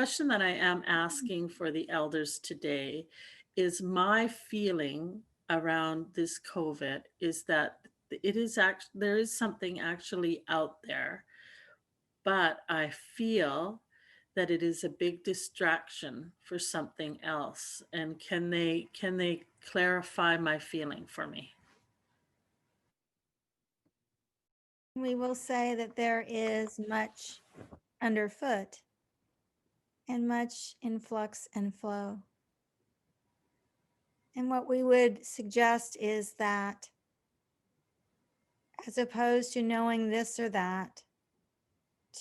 question that I am asking for the elders today is my feeling around this COVID is that there is something actually out there, but I feel that it is a big distraction for something else. And can they clarify my feeling for me? We will say that there is much underfoot and much influx and flow. And what we would suggest is that as opposed to knowing this or that,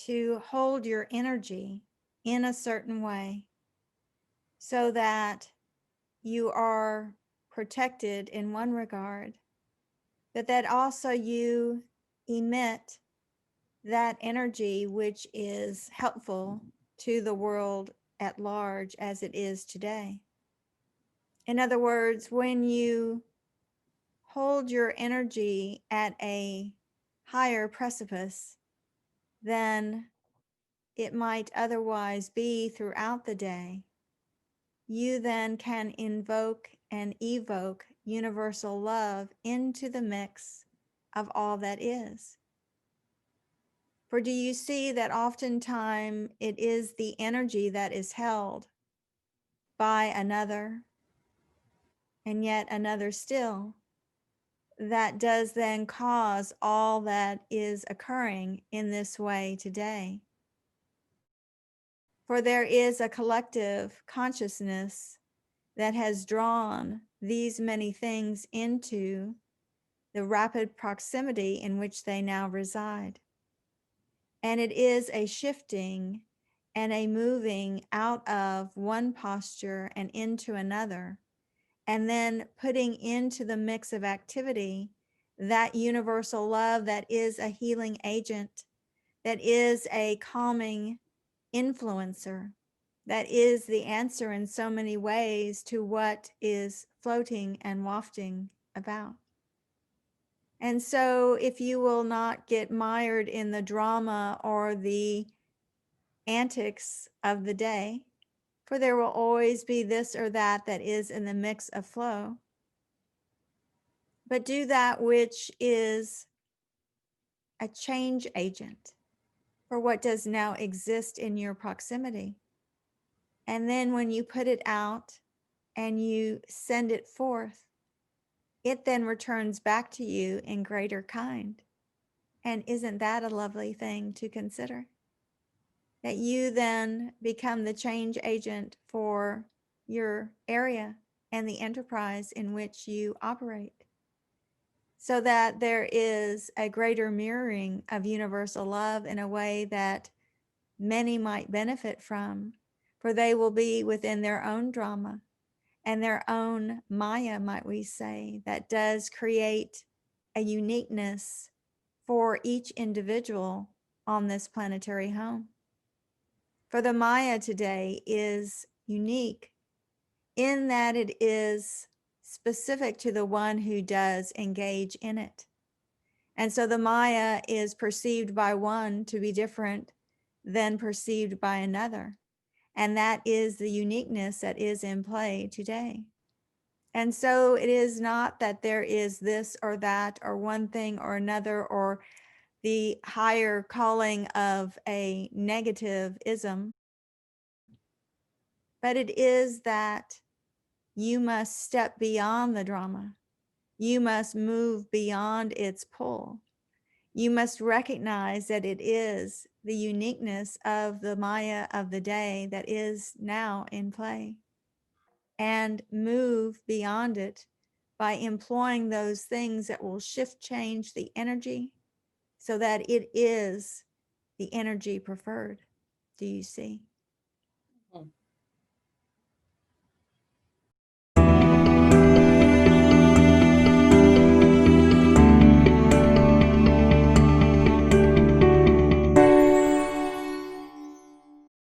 to hold your energy in a certain way so that you are protected in one regard, but that also you emit that energy which is helpful to the world at large as it is today. In other words, when you hold your energy at a higher precipice than it might otherwise be throughout the day, you then can invoke and evoke universal love into the mix of all that is. For do you see that oftentimes it is the energy that is held by another and yet another still that does then cause all that is occurring in this way today? For there is a collective consciousness that has drawn these many things into the rapid proximity in which they now reside. And it is a shifting and a moving out of one posture and into another, and then putting into the mix of activity that universal love that is a healing agent, that is a calming influencer, that is the answer in so many ways to what is floating and wafting about. And so if you will not get mired in the drama or the antics of the day, for there will always be this or that that is in the mix of flow, but do that which is a change agent for what does now exist in your proximity. And then when you put it out and you send it forth, it then returns back to you in greater kind. And isn't that a lovely thing to consider? That you then become the change agent for your area and the enterprise in which you operate, so that there is a greater mirroring of universal love in a way that many might benefit from, for they will be within their own drama and their own Maya, might we say, that does create a uniqueness for each individual on this planetary home. For the Maya today is unique in that it is specific to the one who does engage in it. And so the Maya is perceived by one to be different than perceived by another. And that is the uniqueness that is in play today. And so it is not that there is this or that or one thing or another or the higher calling of a negativism, but it is that you must step beyond the drama. You must move beyond its pull. You must recognize that it is the uniqueness of the Maya of the day that is now in play, and move beyond it by employing those things that will shift change the energy so that it is the energy preferred. Do you see?